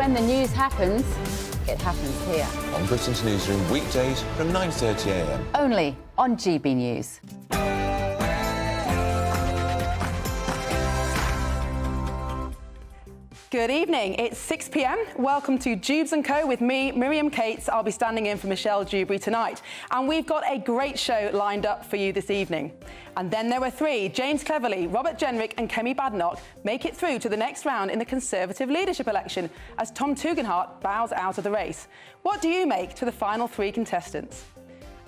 When the news happens, it happens here. On Britain's newsroom, weekdays from 9:30 a.m. Only on GB News. Good evening, it's 6 p.m. Welcome to Dewbs & Co with me, Miriam Cates. I'll be standing in for Michelle Dewberry tonight. And we've got a great show lined up for you this evening. And then there were three. James Cleverly, Robert Jenrick and Kemi Badenoch make it through to the next round in the Conservative leadership election as Tom Tugendhat bows out of the race. What do you make to the final three contestants?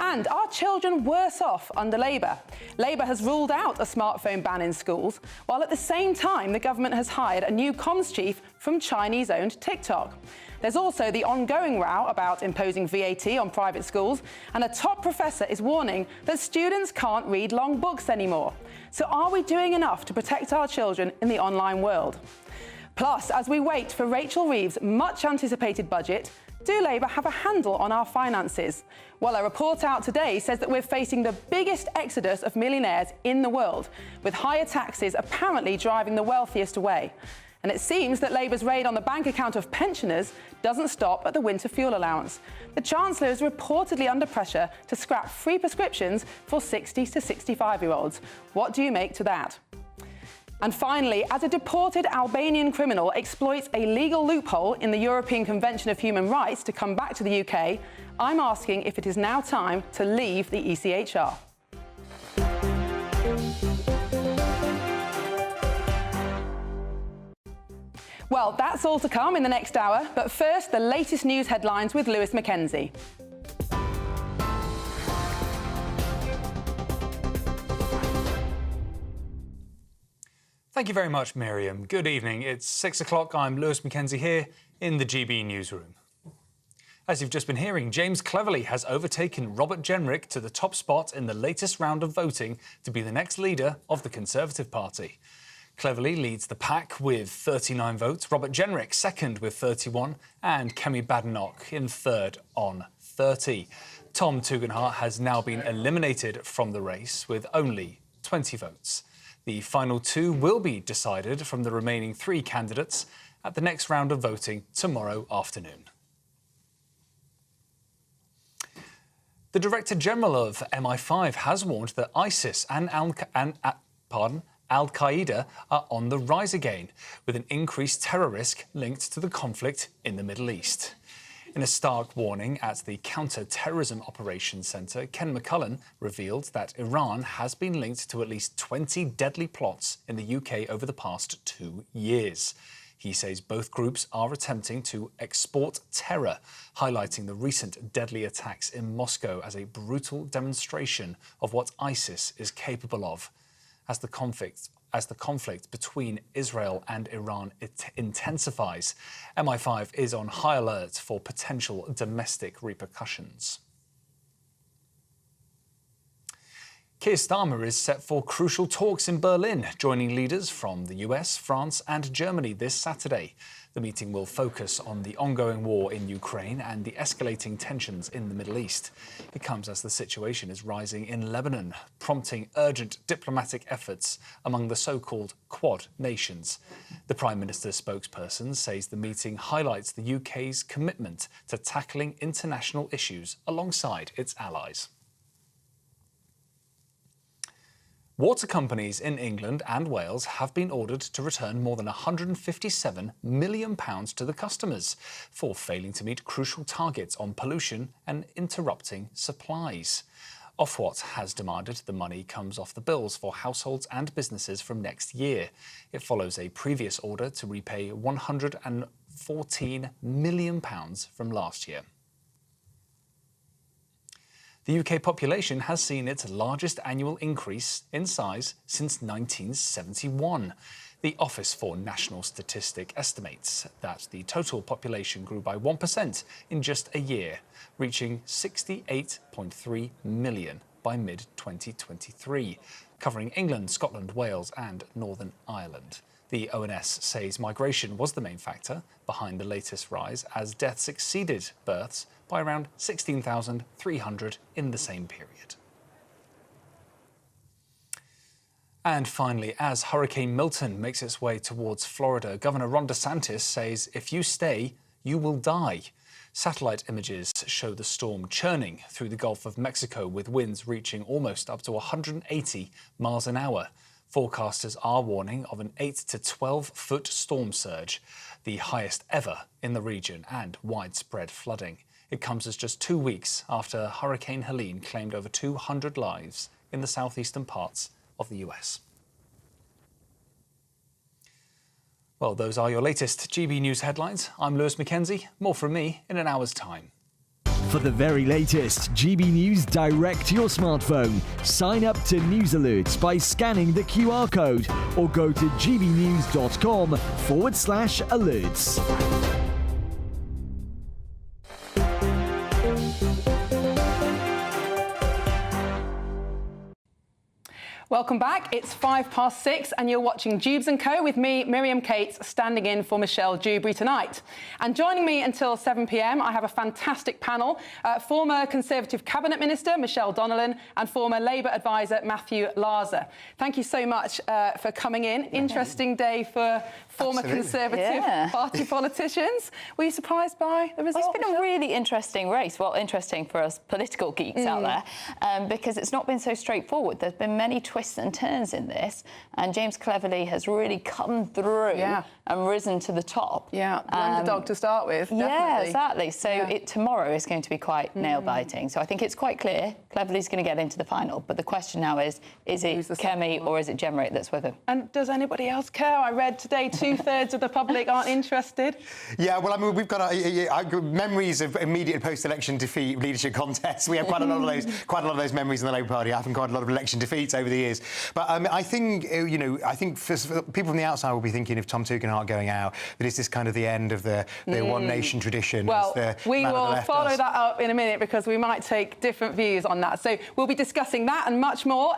And are children worse off under Labour? Labour has ruled out a smartphone ban in schools, while at the same time the government has hired a new comms chief from Chinese-owned TikTok. There's also the ongoing row about imposing VAT on private schools, and a top professor is warning that students can't read long books anymore. So are we doing enough to protect our children in the online world? Plus, as we wait for Rachel Reeves' much-anticipated budget, do Labour have a handle on our finances? Well, a report out today says that we're facing the biggest exodus of millionaires in the world, with higher taxes apparently driving the wealthiest away. And it seems that Labour's raid on the bank account of pensioners doesn't stop at the winter fuel allowance. The Chancellor is reportedly under pressure to scrap free prescriptions for 60 to 65-year-olds. What do you make to that? And finally, as a deported Albanian criminal exploits a legal loophole in the European Convention of Human Rights to come back to the UK, I'm asking if it is now time to leave the ECHR. Well, that's all to come in the next hour, but first, the latest news headlines with Lewis Mackenzie. Thank you very much, Miriam. Good evening. It's 6 o'clock. I'm Lewis Mackenzie here in the GB newsroom. As you've just been hearing, James Cleverly has overtaken Robert Jenrick to the top spot in the latest round of voting to be the next leader of the Conservative Party. Cleverly leads the pack with 39 votes, Robert Jenrick second with 31 and Kemi Badenoch in third on 30. Tom Tugendhat has now been eliminated from the race with only 20 votes. The final two will be decided from the remaining three candidates at the next round of voting tomorrow afternoon. The Director General of MI5 has warned that ISIS and Al-Qaeda are on the rise again, with an increased terror risk linked to the conflict in the Middle East. In a stark warning at the Counter-Terrorism Operations Centre, Ken McCullen revealed that Iran has been linked to at least 20 deadly plots in the UK over the past 2 years. He says both groups are attempting to export terror, highlighting the recent deadly attacks in Moscow as a brutal demonstration of what ISIS is capable of. As the conflict between Israel and Iran intensifies, MI5 is on high alert for potential domestic repercussions. Keir Starmer is set for crucial talks in Berlin, joining leaders from the US, France and Germany this Saturday. The meeting will focus on the ongoing war in Ukraine and the escalating tensions in the Middle East. It comes as the situation is rising in Lebanon, prompting urgent diplomatic efforts among the so-called Quad nations. The Prime Minister's spokesperson says the meeting highlights the UK's commitment to tackling international issues alongside its allies. Water companies in England and Wales have been ordered to return more than £157 million to the customers for failing to meet crucial targets on pollution and interrupting supplies. Ofwat has demanded the money comes off the bills for households and businesses from next year. It follows a previous order to repay £114 million from last year. The UK population has seen its largest annual increase in size since 1971. The Office for National Statistics estimates that the total population grew by 1% in just a year, reaching 68.3 million by mid-2023, covering England, Scotland, Wales and Northern Ireland. The ONS says migration was the main factor behind the latest rise, as deaths exceeded births by around 16,300 in the same period. And finally, as Hurricane Milton makes its way towards Florida, Governor Ron DeSantis says if you stay, you will die. Satellite images show the storm churning through the Gulf of Mexico with winds reaching almost up to 180 miles an hour. Forecasters are warning of an 8 to 12-foot storm surge, the highest ever in the region, and widespread flooding. It comes as just 2 weeks after Hurricane Helene claimed over 200 lives in the southeastern parts of the US. Well, those are your latest GB News headlines. I'm Lewis Mackenzie. More from me in an hour's time. For the very latest GB News direct to your smartphone, sign up to News Alerts by scanning the QR code or go to gbnews.com/alerts. Welcome back. It's 6:05 and you're watching Dewbs & Co with me, Miriam Cates, standing in for Michelle Dewberry tonight. And joining me until 7 p.m, I have a fantastic panel. Former Conservative Cabinet Minister Michelle Donnellan and former Labour advisor Matthew Larser. Thank you so much for coming in. Interesting day for former Conservative Party politicians. Were you surprised by the result? Well, it's been a really interesting race. Well, interesting for us political geeks out there, because it's not been so straightforward. There's been many twists and turns in this, and James Cleverly has really come through and risen to the top. Yeah, the underdog to start with, definitely. Yeah, exactly. So tomorrow is going to be quite nail-biting. So I think it's quite clear Cleverly's going to get into the final, but the question now is it Kemi or is it Gemrick that's with him? And does anybody else care? I read today 2/3 of the public aren't interested. Yeah, well, I mean, we've got memories of immediate post-election defeat leadership contests. We have quite a lot of those memories in the Labour Party. Having quite a lot of election defeats over the years. But I think, I think for people from the outside will be thinking of Tom Tugendhat going out, that is this kind of the end of the One Nation tradition. Well, we will follow that up in a minute because we might take different views on that. So we'll be discussing that and much more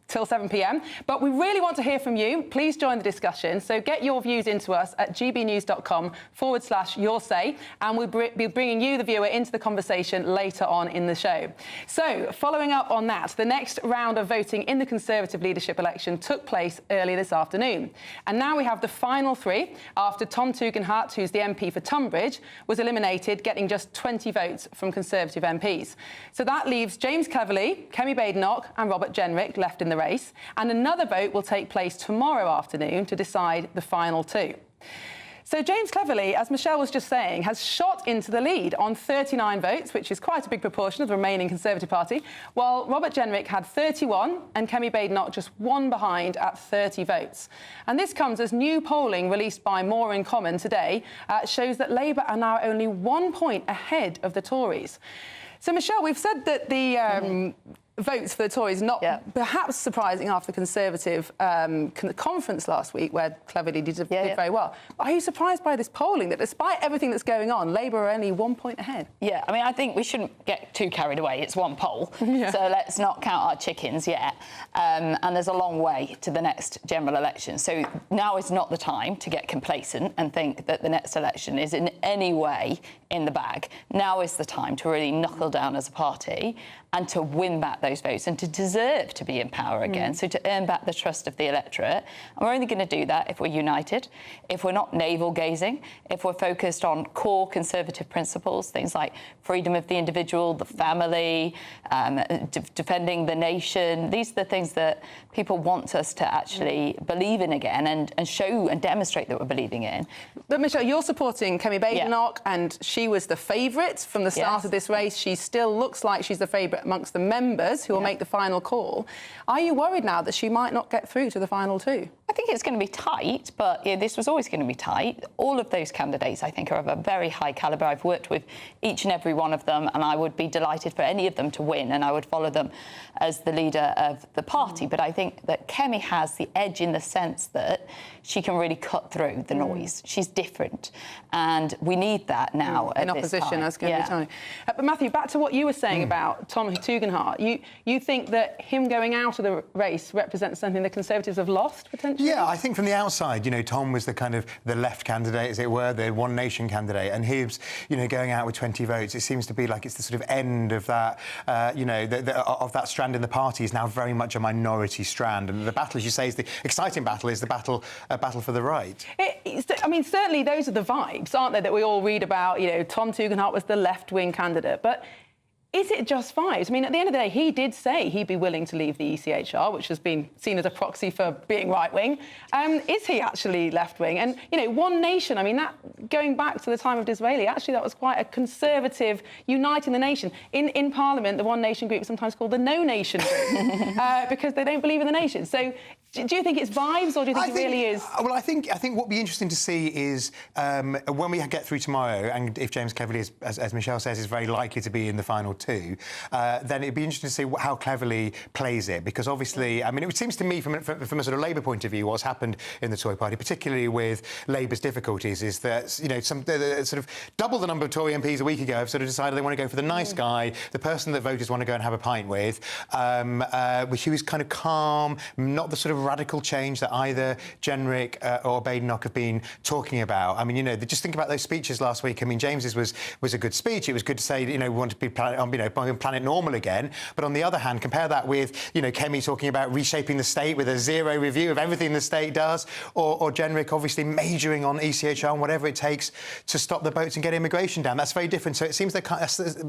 till 7 p.m. But we really want to hear from you. Please join the discussion. So get your views into us at gbnews.com/yoursay, and we'll be bringing you, the viewer, into the conversation later on in the show. So following up on that, the next round of voting in the Conservative leadership election took place earlier this afternoon. And now we have the final three after Tom Tugendhat, who's the MP for Tunbridge, was eliminated, getting just 20 votes from Conservative MPs. So that leaves James Cleverly, Kemi Badenoch and Robert Jenrick left in the race, and another vote will take place tomorrow afternoon to decide the final two. So James Cleverly, as Michelle was just saying, has shot into the lead on 39 votes, which is quite a big proportion of the remaining Conservative Party, while Robert Jenrick had 31 and Kemi Badenoch just one behind at 30 votes. And this comes as new polling released by More in Common today shows that Labour are now only 1 point ahead of the Tories. So, Michelle, we've said that the votes for the Tories, not perhaps surprising after the Conservative conference last week, where Cleverly did very well. Are you surprised by this polling, that despite everything that's going on, Labour are only 1 point ahead? Yeah, I mean, I think we shouldn't get too carried away. It's one poll, so let's not count our chickens yet. And there's a long way to the next general election. So now is not the time to get complacent and think that the next election is in any way in the bag. Now is the time to really knuckle down as a party and to win back those votes and to deserve to be in power again, so to earn back the trust of the electorate. And we're only going to do that if we're united, if we're not navel-gazing, if we're focused on core Conservative principles, things like freedom of the individual, the family, defending the nation. These are the things that people want us to actually believe in again and show and demonstrate that we're believing in. But, Michelle, you're supporting Kemi Badenoch, and she was the favourite from the start of this race. She still looks like she's the favourite amongst the members who will make the final call. Are you worried now that she might not get through to the final two? I think it's going to be tight, but this was always going to be tight. All of those candidates, I think, are of a very high calibre. I've worked with each and every one of them, and I would be delighted for any of them to win, and I would follow them as the leader of the party. But I think that Kemi has the edge in the sense that she can really cut through the noise. She's different, and we need that now in opposition. That's going to be time. But Matthew, back to what you were saying about Tom Tugendhat. You think that him going out of the race represents something the Conservatives have lost potentially? think? I think from the outside, Tom was the kind of the left candidate, as it were, the One Nation candidate, and Hibbs, going out with 20 votes. It seems to be like it's the sort of end of that, of that strand in the party is now very much a minority strand, and the battle, as you say, is the exciting battle, is the battle for the right. Certainly those are the vibes, aren't they, that we all read about. Tom Tugendhat was the left-wing candidate, but is it just vibes? At the end of the day, he did say he'd be willing to leave the ECHR, which has been seen as a proxy for being right-wing. Is he actually left-wing? And, One Nation, that going back to the time of Disraeli, actually that was quite a conservative, uniting the nation. In Parliament, the One Nation group is sometimes called the No Nation group because they don't believe in the nation. So do you think it's vibes, or do you think it really is? Well, I think what will be interesting to see is when we get through tomorrow, and if James Cleverly, as Michelle says, is very likely to be in the final two, then it'd be interesting to see how Cleverly plays it, because obviously, it seems to me from a sort of Labour point of view, what's happened in the Tory party, particularly with Labour's difficulties, is that sort of double the number of Tory MPs a week ago have sort of decided they want to go for the nice guy, the person that voters want to go and have a pint with, who is kind of calm, not the sort of radical change that either Jenrick or Badenoch have been talking about. Just think about those speeches last week. James's was a good speech. It was good to say, we want to be planet normal again. But on the other hand, compare that with, Kemi talking about reshaping the state with a zero review of everything the state does, or Jenrick obviously majoring on ECHR and whatever it takes to stop the boats and get immigration down. That's very different. So it seems that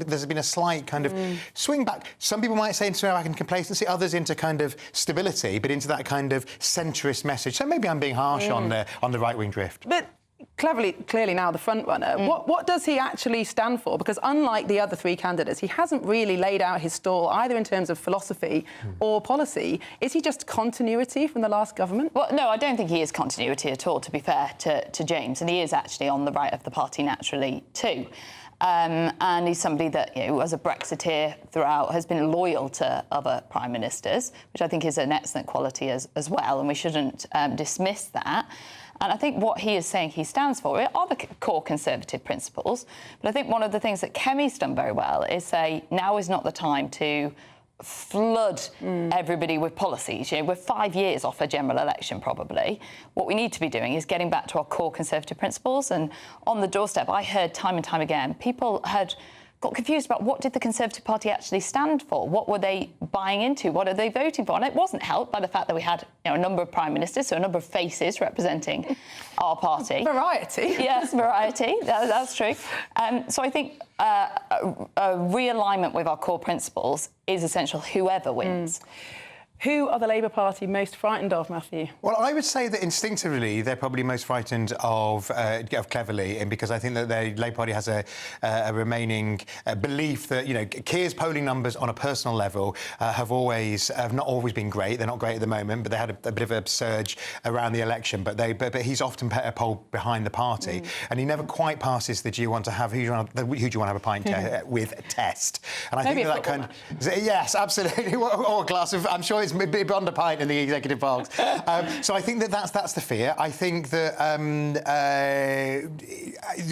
there's been a slight kind of swing back. Some people might say swing back in complacency, others into kind of stability, but into that kind of centrist message. So maybe I'm being harsh on the right-wing drift. But clearly now the front runner. What does he actually stand for? Because unlike the other three candidates, he hasn't really laid out his stall either in terms of philosophy or policy. Is he just continuity from the last government? Well, no, I don't think he is continuity at all, to be fair to James, and he is actually on the right of the party naturally too. And he's somebody that, as a Brexiteer throughout, has been loyal to other prime ministers, which I think is an excellent quality as well, and we shouldn't dismiss that. And I think what he is saying he stands for are the core Conservative principles. But I think one of the things that Kemi's done very well is say, now is not the time to flood everybody with policies. We're 5 years off a general election, probably. What we need to be doing is getting back to our core Conservative principles. And on the doorstep, I heard time and time again, people had got confused about what did the Conservative Party actually stand for? What were they buying into? What are they voting for? And it wasn't helped by the fact that we had a number of prime ministers, so a number of faces representing our party. Variety. Yes, variety. That's true. So I think a realignment with our core principles is essential, whoever wins. Who are the Labour Party most frightened of, Matthew? Well, I would say that instinctively they're probably most frightened of Cleverly, and because I think that the Labour Party has a remaining belief that Keir's polling numbers on a personal level have not always been great. They're not great at the moment, but they had a bit of a surge around the election. But he's often a poll behind the party, and he never quite passes the who do you want to have a pint with test. And I think that kind of yes, absolutely, or a glass of. I'm sure it's beyond a pint in the executive box. So I think that's the fear. I think that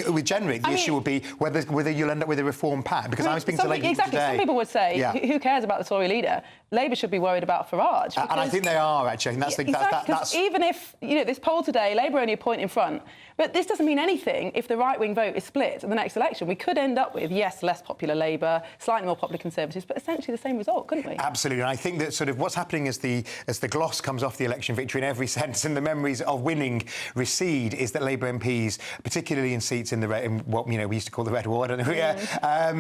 with Jenrick, the issue will be whether you'll end up with a reform pact. Because I was speaking to Labour exactly. today. Some people would say, who cares about the Tory leader? Labour should be worried about Farage. And I think they are, actually. And that's even if, this poll today, Labour only a point in front, but this doesn't mean anything if the right-wing vote is split in the next election. We could end up with, yes, less popular Labour, slightly more popular Conservatives, but essentially the same result, couldn't we? Absolutely. And I think that sort of what's happening as the gloss comes off the election victory in every sense and the memories of winning recede is that Labour MPs, particularly in seats in what we used to call the Red Wall, I don't know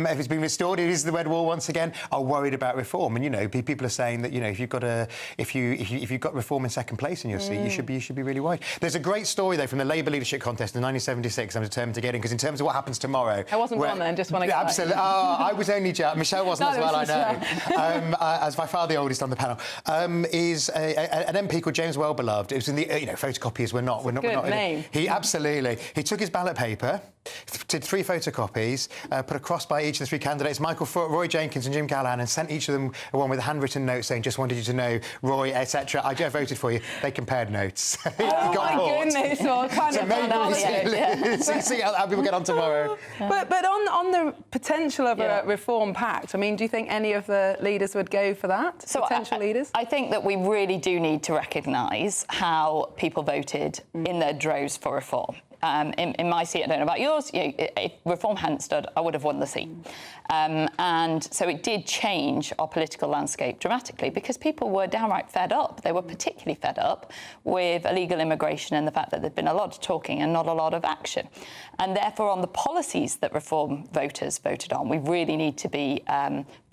if it's been restored, it is the Red Wall once again, are worried about reform. And people are saying that if you've got reform in second place in your seat, you should be really worried. There's a great story though from the Labour leadership contest in 1976. I'm determined to get in because in terms of what happens tomorrow, I wasn't one then. Just want to get absolutely. I was only Michelle wasn't as well. I know. As by far the oldest on the panel. Is an MP called James Wellbeloved. It was in the photocopiers were not. Good name. He absolutely. He took his ballot paper, did 3 photocopies, put a cross by each of the 3 candidates, Michael Foot, Roy Jenkins and Jim Callaghan, and sent each of them one with a handwritten note saying, just wanted you to know, Roy, etc. I voted for you. They compared notes. Oh, my goodness. Well, kind of fun out. See how people get on tomorrow. But on the potential of a reform pact, I mean, do you think any of the leaders would go for that? So potential leaders? I think that we really do need to recognise how people voted in their droves for reform. In my seat, I don't know about yours, if reform hadn't stood, I would have won the seat. And so it did change our political landscape dramatically because people were downright fed up. They were particularly fed up with illegal immigration and the fact that there'd been a lot of talking and not a lot of action. And therefore, on the policies that reform voters voted on, we really need to be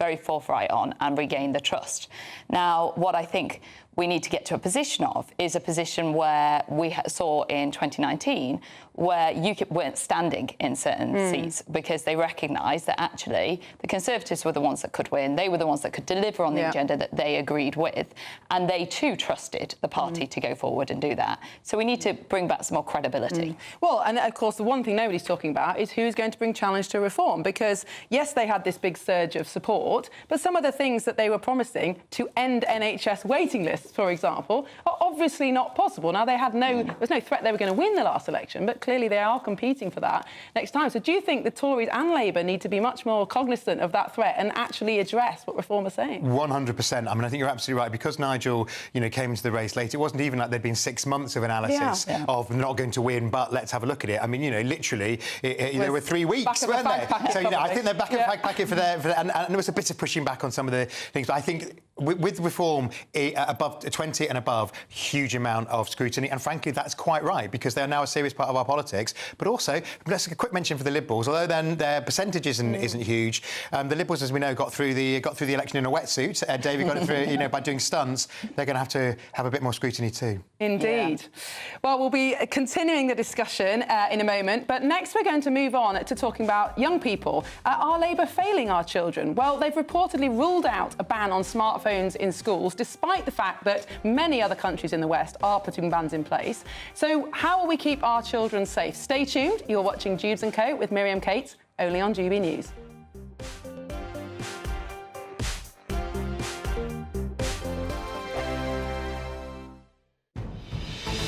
very forthright on and regain the trust. Now, what I think we need to get to a position of is a position where we saw in 2019 where UKIP weren't standing in certain seats because they recognised that actually the Conservatives were the ones that could win. They were the ones that could deliver on the agenda that they agreed with. And they too trusted the party to go forward and do that. So we need to bring back some more credibility. Well, and of course, the one thing nobody's talking about is who's going to bring challenge to reform. Because, yes, they had this big surge of support, but some of the things that they were promising to end NHS waiting lists, for example, are obviously not possible. Now, there's no threat they were going to win the last election, but clearly they are competing for that next time. So do you think the Tories and Labour need to be much more cognizant of that threat and actually address what Reform are saying? 100%. I mean, I think you're absolutely right. Because Nigel, came into the race late, it wasn't even like there'd been 6 months of analysis of not going to win, but let's have a look at it. I mean, literally, there were 3 weeks, weren't there? So, I think they're back in fag packet for their... And there was a bit of pushing back on some of the things. But I think with Reform, above 20 and above, huge amount of scrutiny. And frankly, that's quite right, because they are now a serious part of our politics. But also, let's a quick mention for the Liberals, although then their percentage isn't huge. The Liberals, as we know, got through the election in a wetsuit. David got it through, by doing stunts. They're going to have a bit more scrutiny too. Indeed. Yeah. Well, we'll be continuing the discussion in a moment, but next we're going to move on to talking about young people. Are Labour failing our children? Well, they've reportedly ruled out a ban on smartphones in schools, despite the fact that many other countries in the West are putting bans in place. So how will we keep our children safe? Stay tuned. You're watching Dewbs & Co with Miriam Cates, only on GB News.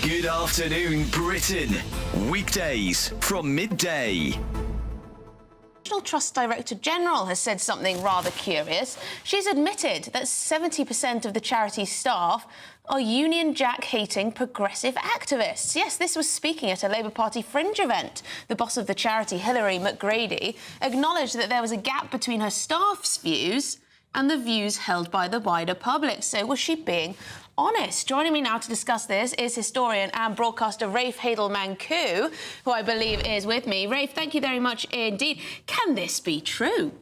Good afternoon, Britain. Weekdays from midday. National Trust Director General has said something rather curious. She's admitted that 70% of the charity's staff are Union Jack-hating progressive activists. Yes, this was speaking at a Labour Party fringe event. The boss of the charity, Hilary McGrady, acknowledged that there was a gap between her staff's views and the views held by the wider public. So was she being honest? Joining me now to discuss this is historian and broadcaster Rafe Hadelman-Koo, who I believe is with me. Rafe, thank you very much indeed. Can this be true?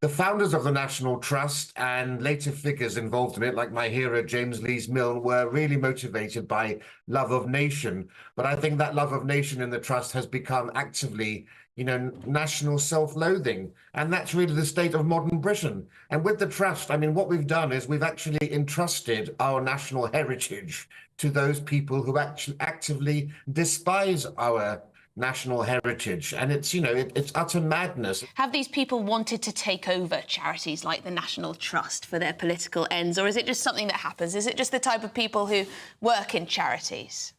The founders of the National Trust and later figures involved in it, like my hero James Lees-Milne, were really motivated by love of nation. But I think that love of nation in the Trust has become actively, national self-loathing. And that's really the state of modern Britain. And with the Trust, I mean, what we've done is we've actually entrusted our national heritage to those people who actually actively despise our national heritage. And it's, it's utter madness. Have these people wanted to take over charities like the National Trust for their political ends, or is it just something that happens? Is it just the type of people who work in charities?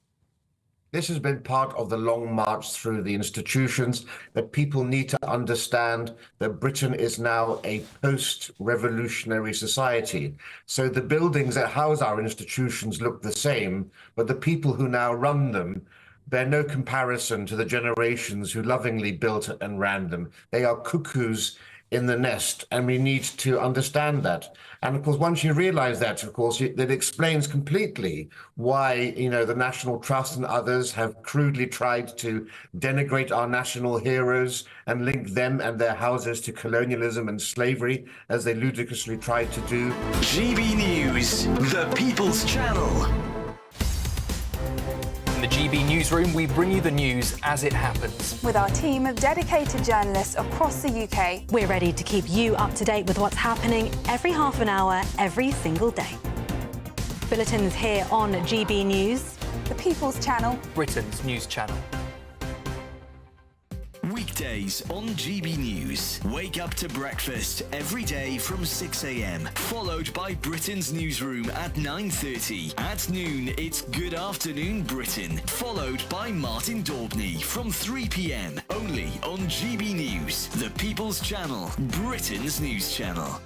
This has been part of the long march through the institutions, that people need to understand that Britain is now a post-revolutionary society. So the buildings that house our institutions look the same, but the people who now run them bear no comparison to the generations who lovingly built and ran them. They are cuckoos in the nest, and we need to understand that. And of course, once you realize that, of course, that explains completely why, the National Trust and others have crudely tried to denigrate our national heroes and link them and their houses to colonialism and slavery, as they ludicrously tried to do. GB News, the People's Channel. In the GB Newsroom, we bring you the news as it happens. With our team of dedicated journalists across the UK, we're ready to keep you up to date with what's happening every half an hour, every single day. Bulletins here on GB News, the People's Channel, Britain's news channel. Weekdays on GB News. Wake up to breakfast every day from 6 a.m. Followed by Britain's newsroom at 9:30. At noon, it's Good Afternoon Britain. Followed by Martin Daubney from 3 p.m. Only on GB News, the People's Channel, Britain's news channel.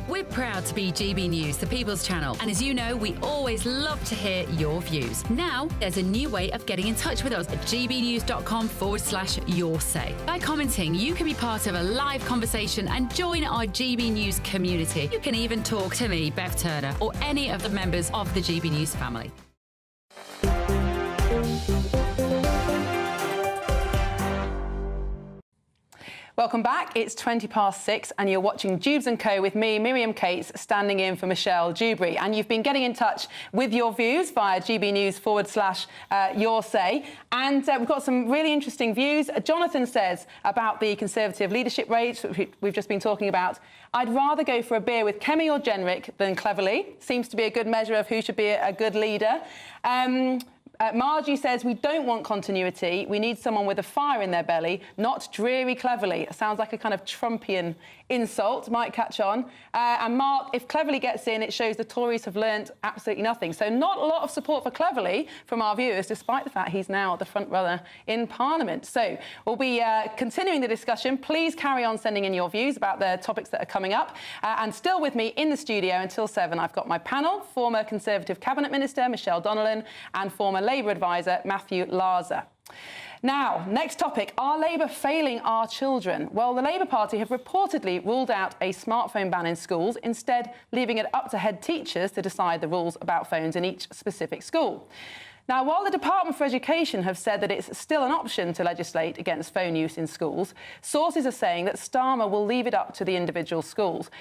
We're proud to be GB News, the People's Channel. And as you know, we always love to hear your views. Now, there's a new way of getting in touch with us at gbnews.com/your say. By commenting, you can be part of a live conversation and join our GB News community. You can even talk to me, Bev Turner, or any of the members of the GB News family. Welcome back. It's 6:20 and you're watching Dewbs & Co with me, Miriam Cates, standing in for Michelle Dewberry. And you've been getting in touch with your views via gbnews/your say. And we've got some really interesting views. Jonathan says about the Conservative leadership race, which we've just been talking about, I'd rather go for a beer with Kemi or Jenrick than Cleverly. Seems to be a good measure of who should be a good leader. Margie says we don't want continuity. We need someone with a fire in their belly, not dreary Cleverly. It sounds like a kind of Trumpian insult, might catch on. And Mark, if Cleverly gets in, it shows the Tories have learnt absolutely nothing. So not a lot of support for Cleverly from our viewers, despite the fact he's now the front runner in Parliament. So we'll be continuing the discussion. Please carry on sending in your views about the topics that are coming up. And still with me in the studio until 7, I've got my panel, former Conservative Cabinet Minister Michelle Donnellan and former Labour advisor Matthew Larser. Now, next topic, are Labour failing our children? Well, the Labour Party have reportedly ruled out a smartphone ban in schools, instead leaving it up to head teachers to decide the rules about phones in each specific school. Now, while the Department for Education have said that it's still an option to legislate against phone use in schools, sources are saying that Starmer will leave it up to the individual schools.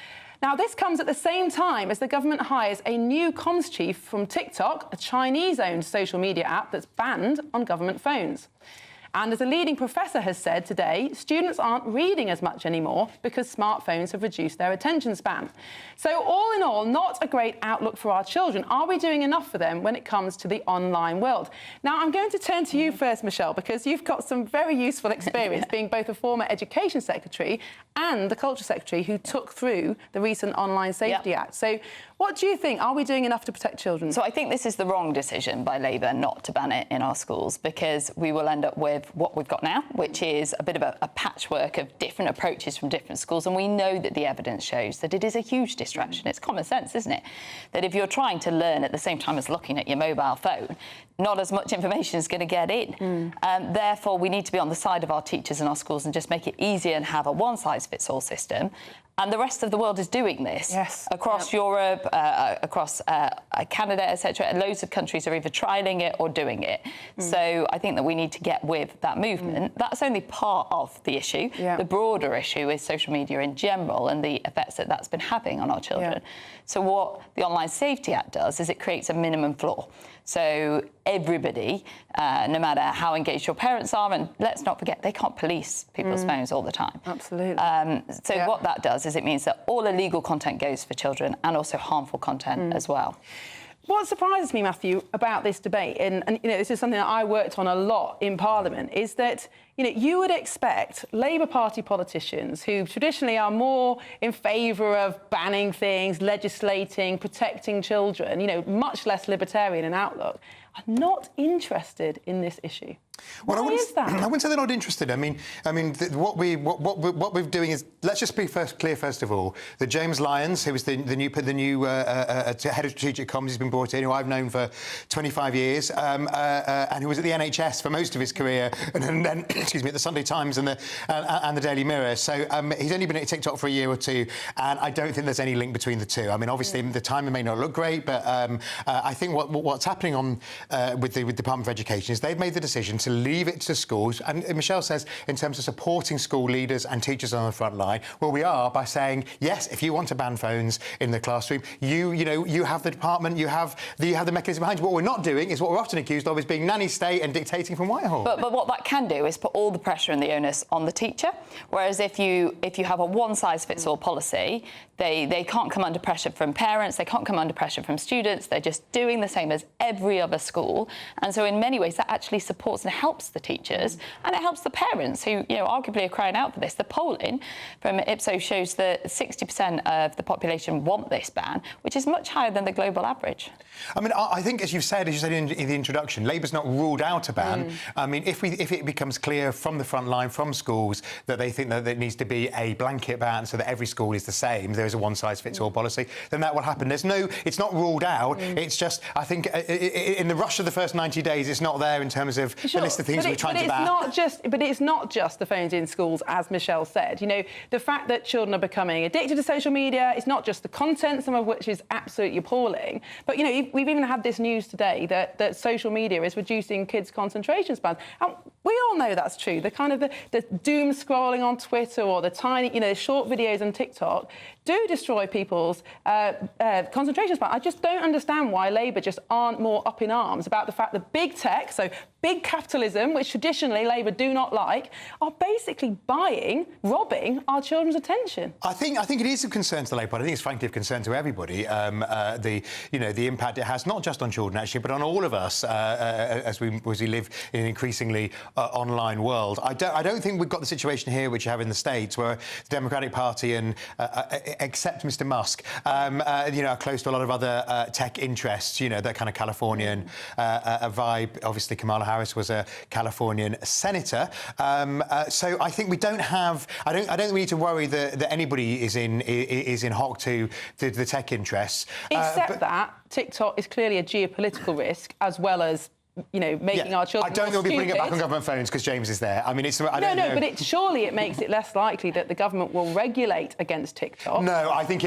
Now, this comes at the same time as the government hires a new comms chief from TikTok, a Chinese-owned social media app that's banned on government phones. And as a leading professor has said today, students aren't reading as much anymore because smartphones have reduced their attention span. So all in all, not a great outlook for our children. Are we doing enough for them when it comes to the online world? Now, I'm going to turn to you first, Michelle, because you've got some very useful experience being both a former Education Secretary and the Culture Secretary who took through the recent Online Safety Act. So what do you think? Are we doing enough to protect children? So I think this is the wrong decision by Labour not to ban it in our schools, because we will end up with what we've got now, which is a bit of a patchwork of different approaches from different schools. And we know that the evidence shows that it is a huge distraction. It's common sense, isn't it? That if you're trying to learn at the same time as looking at your mobile phone, not as much information is going to get in. Therefore, we need to be on the side of our teachers and our schools and just make it easier and have a one-size-fits-all system. And the rest of the world is doing this across Europe, across Canada, etc. Loads of countries are either trialling it or doing it. So I think that we need to get with that movement. That's only part of the issue. The broader issue is social media in general and the effects that that's been having on our children. So what the Online Safety Act does is it creates a minimum floor. So everybody, no matter how engaged your parents are, and let's not forget, they can't police people's phones all the time. Absolutely. What that does is it means that all illegal content goes for children and also harmful content as well. What surprises me, Matthew, about this debate, and you know, this is something that I worked on a lot in Parliament, is that you would expect Labour Party politicians who traditionally are more in favour of banning things, legislating, protecting children, much less libertarian in outlook, are not interested in this issue. Well, Why is that? I wouldn't say they're not interested. What we're doing is, let's just be clear first of all, that James Lyons, who was the new head of strategic comms, has been brought in, who I've known for 25 years, and who was at the NHS for most of his career, and then at the Sunday Times and the Daily Mirror. So he's only been at TikTok for a year or two, and I don't think there's any link between the two. Obviously the timing may not look great, but I think what's happening with the Department of Education is they've made the decision to leave it to schools. And Michelle says, in terms of supporting school leaders and teachers on the front line, well, we are by saying, yes, if you want to ban phones in the classroom, you have the department, you have the mechanism behind you. What we're not doing is what we're often accused of, is being nanny state and dictating from Whitehall. But what that can do is put all the pressure and the onus on the teacher. Whereas if you have a one-size-fits-all policy, they can't come under pressure from parents, they can't come under pressure from students. They're just doing the same as every other school. And so in many ways, that actually supports and helps the teachers and it helps the parents who, arguably are crying out for this. The polling from Ipsos shows that 60% of the population want this ban, which is much higher than the global average. I mean, I think, as you said in the introduction, Labour's not ruled out a ban. I mean, if it becomes clear from the front line, from schools, that they think that there needs to be a blanket ban so that every school is the same, there is a one-size-fits-all policy, then that will happen. It's not ruled out. It's just, I think, in the rush of the first 90 days, it's not there in terms of the list of things we're trying to ban. But it's not just the phones in schools, as Michelle said. The fact that children are becoming addicted to social media, it's not just the content, some of which is absolutely appalling. But, we've even had this news today that social media is reducing kids' concentration spans. And we all know that's true. The kind of the doom scrolling on Twitter or the tiny, short videos on TikTok do destroy people's concentration span. I just don't understand why Labour just aren't more up in arms about the fact that big tech, so big capitalism, which traditionally Labour do not like, are basically robbing our children's attention. I think it is of concern to the Labour Party. I think it's frankly of concern to everybody. The impact it has not just on children actually, but on all of us as we live in an increasingly online world. I don't think we've got the situation here which you have in the States, where the Democratic Party and except Mr. Musk, are close to a lot of other tech interests. That kind of Californian vibe. Obviously, Kamala Harris was a Californian senator, so I think we don't have. I don't think we need to worry that anybody is in hock to the tech interests. Except that TikTok is clearly a geopolitical risk as well as making our children. I don't think we'll be putting it back on government phones because James is there. I mean, but surely it makes it less likely that the government will regulate against TikTok. No, I think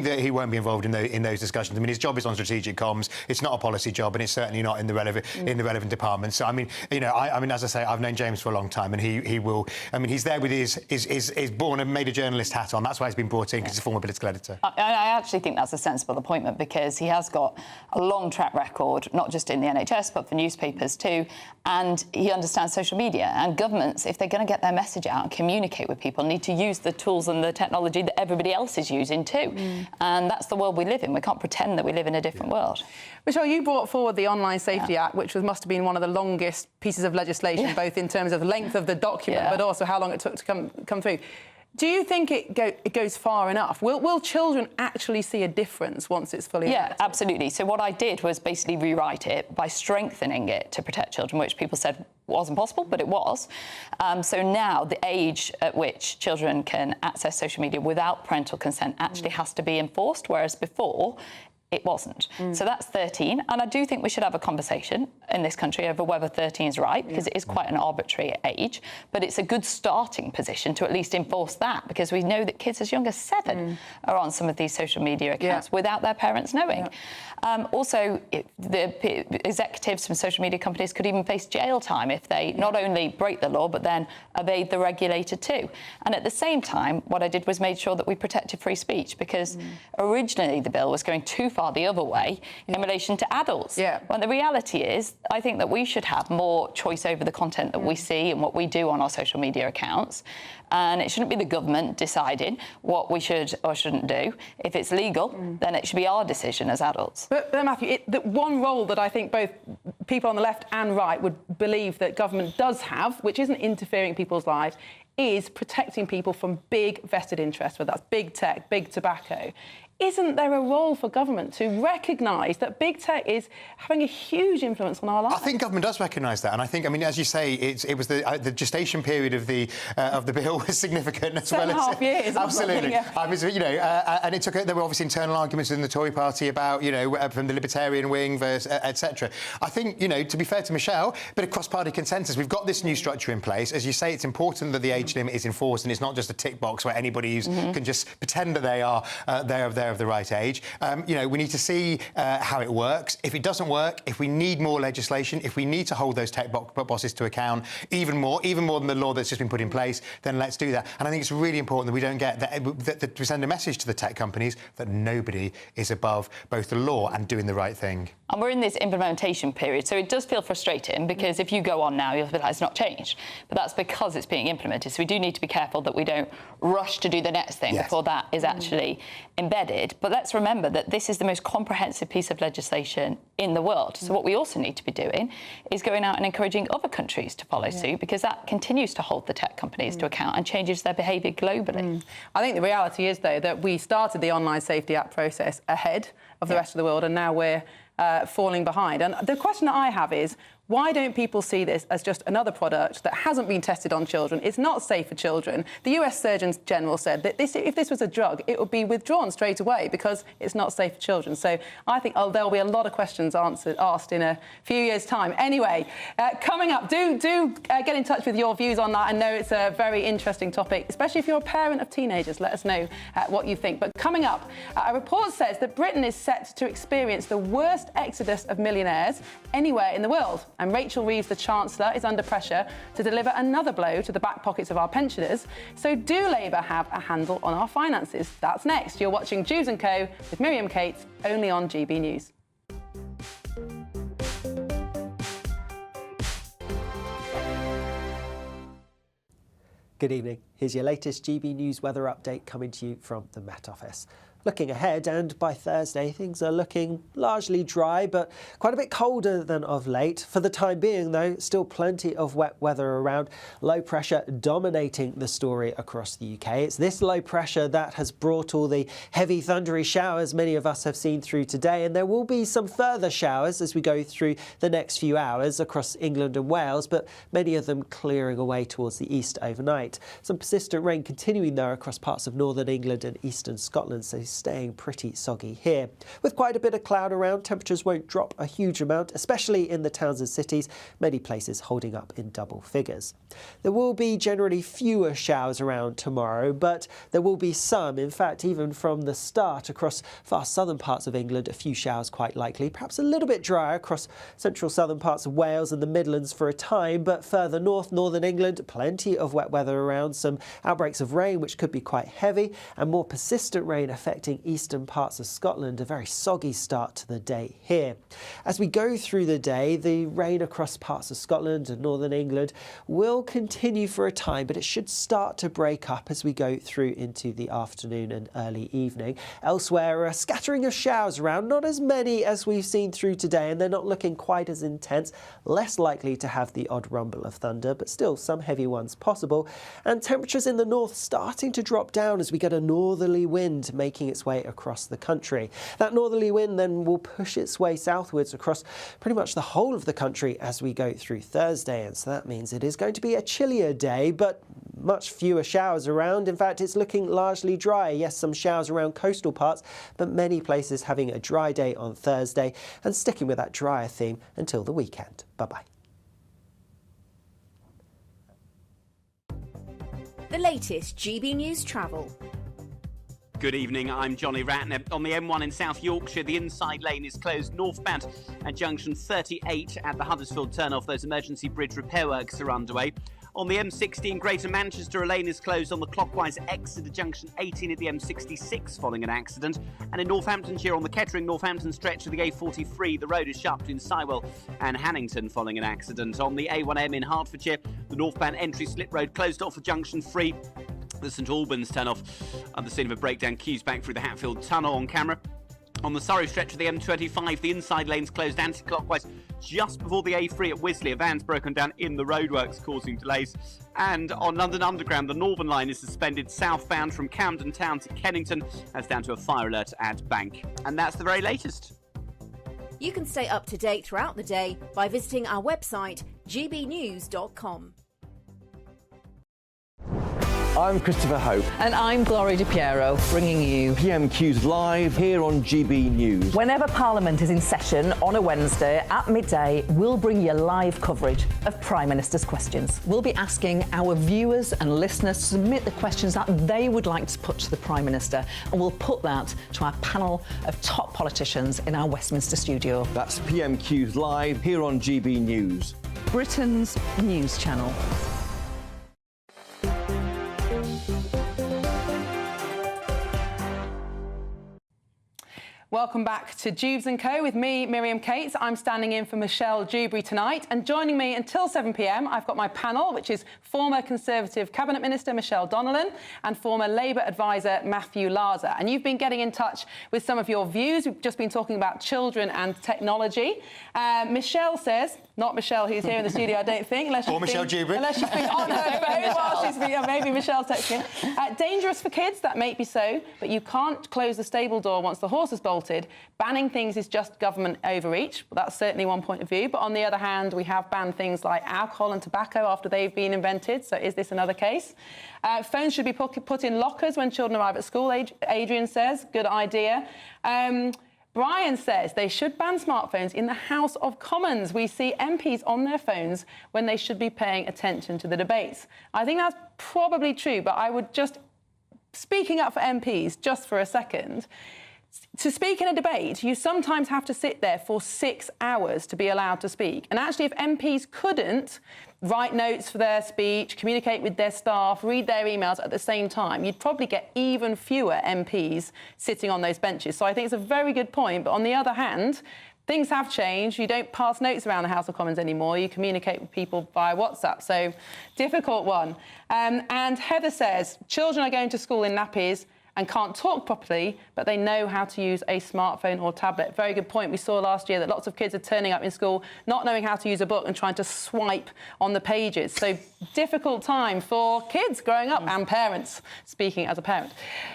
that he won't be involved in those discussions. I mean, his job is on strategic comms. It's not a policy job, and it's certainly not in the relevant department. So, I mean, as I say, I've known James for a long time, and he will. I mean, he's there with his born and made a journalist hat on. That's why he's been brought in, because he's a former political editor. I actually think that's a sensible appointment, because he has got a long track record, not just in the NHS, but for newspapers too, and he understands social media. And governments, if they're going to get their message out and communicate with people, need to use the tools and the technology that everybody else is using too. And that's the world we live in. We can't pretend that we live in a different world. Michelle, you brought forward the Online Safety Act, which must have been one of the longest pieces of legislation, both in terms of the length of the document, but also how long it took to come through. Do you think it goes far enough? Will children actually see a difference once it's fully enacted? Yeah, absolutely. So what I did was basically rewrite it by strengthening it to protect children, which people said wasn't possible, but it was. So now the age at which children can access social media without parental consent actually has to be enforced, whereas before it wasn't. So that's 13, and I do think we should have a conversation in this country over whether 13 is right, because it is quite an arbitrary age, but it's a good starting position to at least enforce that, because we know that kids as young as 7 are on some of these social media accounts without their parents knowing. Also, the executives from social media companies could even face jail time if they not only break the law, but then evade the regulator too. And at the same time, what I did was made sure that we protected free speech, because originally the bill was going too far the other way in relation to adults. When the reality is, I think that we should have more choice over the content that we see and what we do on our social media accounts. And it shouldn't be the government deciding what we should or shouldn't do. If it's legal, then it should be our decision as adults. But Matthew, the one role that I think both people on the left and right would believe that government does have, which isn't interfering in people's lives, is protecting people from big vested interests, whether that's big tech, big tobacco. Isn't there a role for government to recognise that big tech is having a huge influence on our lives? I think government does recognise that, and I think, as you say, it was the gestation period of the bill was significant as well. 7.5 years. Absolutely. And it took. There were obviously internal arguments within the Tory party about, from the Libertarian wing, versus etc. I think, to be fair to Michelle, a bit of cross-party consensus. We've got this new structure in place. As you say, it's important that the age limit is enforced, and it's not just a tick box where anybody can just pretend that they are of the right age. We need to see how it works. If it doesn't work, if we need more legislation, if we need to hold those tech bosses to account even more than the law that's just been put in place, then let's do that. And I think it's really important that we don't get that we send a message to the tech companies that nobody is above both the law and doing the right thing. And we're in this implementation period, so it does feel frustrating, because if you go on now, you'll feel like it's not changed. But that's because it's being implemented. So we do need to be careful that we don't rush to do the next thing before that is actually embedded. needed, but let's remember that this is the most comprehensive piece of legislation in the world. So what we also need to be doing is going out and encouraging other countries to follow suit, because that continues to hold the tech companies to account and changes their behaviour globally. I think the reality is, though, that we started the Online Safety Act process ahead of the rest of the world, and now we're falling behind. And the question that I have is, why don't people see this as just another product that hasn't been tested on children? It's not safe for children. The US Surgeon General said that if this was a drug, it would be withdrawn straight away because it's not safe for children. So I think there'll be a lot of questions asked in a few years' time. Anyway, coming up, do get in touch with your views on that. I know it's a very interesting topic, especially if you're a parent of teenagers. Let us know what you think. But coming up, a report says that Britain is set to experience the worst exodus of millionaires anywhere in the world. And Rachel Reeves, the Chancellor, is under pressure to deliver another blow to the back pockets of our pensioners. So do Labour have a handle on our finances? That's next. You're watching Dewbs & Co with Miriam Cates, only on GB News. Good evening. Here's your latest GB News weather update coming to you from the Met Office. Looking ahead, and by Thursday, things are looking largely dry, but quite a bit colder than of late. For the time being, though, still plenty of wet weather around. Low pressure dominating the story across the UK. It's this low pressure that has brought all the heavy thundery showers many of us have seen through today, and there will be some further showers as we go through the next few hours across England and Wales, but many of them clearing away towards the east overnight. Some persistent rain continuing, though, across parts of northern England and eastern Scotland, so staying pretty soggy here. With quite a bit of cloud around, temperatures won't drop a huge amount, especially in the towns and cities, many places holding up in double figures. There will be generally fewer showers around tomorrow, but there will be some. In fact, even from the start across far southern parts of England, a few showers quite likely, perhaps a little bit drier across central southern parts of Wales and the Midlands for a time, but further north, northern England, plenty of wet weather around, some outbreaks of rain which could be quite heavy, and more persistent rain affecting eastern parts of Scotland. A very soggy start to the day here. As we go through the day, the rain across parts of Scotland and northern England will continue for a time, but it should start to break up as we go through into the afternoon and early evening. Elsewhere, a scattering of showers around, not as many as we've seen through today, and they're not looking quite as intense, less likely to have the odd rumble of thunder, but still some heavy ones possible. And temperatures in the north starting to drop down as we get a northerly wind making its way across the country. That northerly wind then will push its way southwards across pretty much the whole of the country as we go through Thursday, and so that means it is going to be a chillier day, but much fewer showers around. In fact, it's looking largely dry. Yes, some showers around coastal parts, but many places having a dry day on Thursday and sticking with that drier theme until the weekend. Bye-bye. The latest GB News travel. Good evening, I'm Johnny Ratner. On the M1 in South Yorkshire, the inside lane is closed northbound at junction 38 at the Huddersfield turnoff. Those emergency bridge repair works are underway. On the M60 in Greater Manchester, a lane is closed on the clockwise exit at junction 18 at the M66 following an accident. And in Northamptonshire, on the Kettering-Northampton stretch of the A43, the road is shut between Sywell and Hannington following an accident. On the A1M in Hertfordshire, the northbound entry slip road closed off at junction 3. The St Albans turn-off at the scene of a breakdown, queues back through the Hatfield Tunnel on camera. On the Surrey stretch of the M25, the inside lane's closed anti-clockwise just before the A3 at Wisley. A van's broken down in the roadworks, causing delays. And on London Underground, the Northern Line is suspended southbound from Camden Town to Kennington. That's down to a fire alert at Bank. And that's the very latest. You can stay up to date throughout the day by visiting our website, gbnews.com. I'm Christopher Hope. And I'm Gloria Di Piero, bringing you PMQ's live here on GB News. Whenever Parliament is in session on a Wednesday at midday, we'll bring you live coverage of Prime Minister's questions. We'll be asking our viewers and listeners to submit the questions that they would like to put to the Prime Minister, and we'll put that to our panel of top politicians in our Westminster studio. That's PMQ's live here on GB News, Britain's news channel. Welcome back to Dewbs & Co with me, Miriam Cates. I'm standing in for Michelle Dewberry tonight, and joining me until 7 p.m, I've got my panel, which is former Conservative Cabinet Minister Michelle Donnellan and former Labour advisor Matthew Larser. And you've been getting in touch with some of your views. We've just been talking about children and technology. Michelle says, not Michelle who's here in the studio, I don't think, unless she's Michelle Dewberry. Unless she's been on her phone while she's been, maybe Michelle's texting. Dangerous for kids, that may be so, but you can't close the stable door once the horse has bolted. Banning things is just government overreach. Well, that's certainly one point of view. But on the other hand, we have banned things like alcohol and tobacco after they've been invented. So is this another case? Phones should be put in lockers when children arrive at school, Adrian says. Good idea. Brian says they should ban smartphones in the House of Commons. We see MPs on their phones when they should be paying attention to the debates. I think that's probably true, but I would just, speaking up for MPs just for a second, to speak in a debate, you sometimes have to sit there for 6 hours to be allowed to speak. And actually, if MPs couldn't write notes for their speech, communicate with their staff, read their emails at the same time, you'd probably get even fewer MPs sitting on those benches. So I think it's a very good point. But on the other hand, things have changed. You don't pass notes around the House of Commons anymore. You communicate with people via WhatsApp. So, difficult one. And Heather says, children are going to school in nappies and can't talk properly, but they know how to use a smartphone or tablet. Very good point. We saw last year that lots of kids are turning up in school not knowing how to use a book and trying to swipe on the pages. So difficult time for kids growing up and parents, speaking as a parent.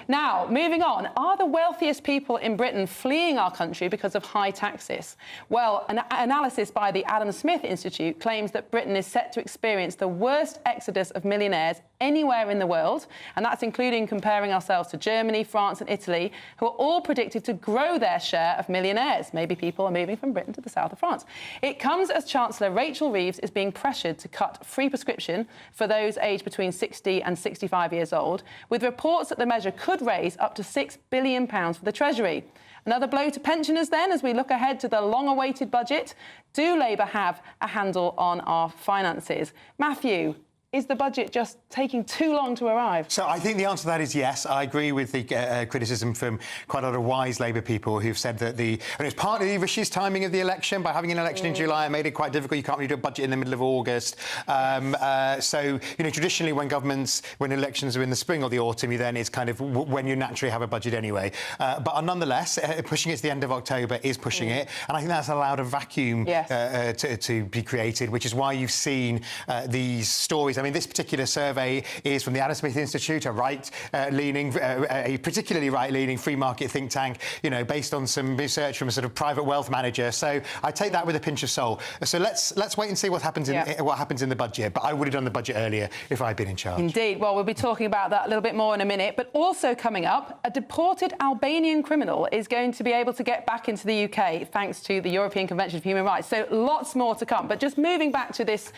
Now, moving on, are the wealthiest people in Britain fleeing our country because of high taxes? Well, an analysis by the Adam Smith Institute claims that Britain is set to experience the worst exodus of millionaires anywhere in the world, and that's including comparing ourselves to Germany, France and Italy, who are all predicted to grow their share of millionaires. Maybe people are moving from Britain to the south of France. It comes as Chancellor Rachel Reeves is being pressured to cut free prescription for those aged between 60 and 65 years old, with reports that the measure could raise up to £6 billion for the Treasury. Another blow to pensioners then, as we look ahead to the long-awaited budget. Do Labour have a handle on our finances? Matthew, is the budget just taking too long to arrive? So I think the answer to that is yes. I agree with the criticism from quite a lot of wise Labour people who've said that and it's partly Rishi's timing of the election. By having an election in July, it made it quite difficult. You can't really do a budget in the middle of August. So, you know, traditionally when elections are in the spring or the autumn, then it's kind of when you naturally have a budget anyway. But nonetheless, pushing it to the end of October is pushing it. And I think that's allowed a vacuum to be created, which is why you've seen these stories. I mean, this particular survey is from the Adam Smith Institute, a particularly right-leaning free market think tank, you know, based on some research from a sort of private wealth manager. So I take that with a pinch of salt. So let's wait and see what happens in the budget. But I would have done the budget earlier if I'd been in charge. Indeed. Well, we'll be talking about that a little bit more in a minute. But also coming up, a deported Albanian criminal is going to be able to get back into the UK thanks to the European Convention of Human Rights. So lots more to come. But just moving back to this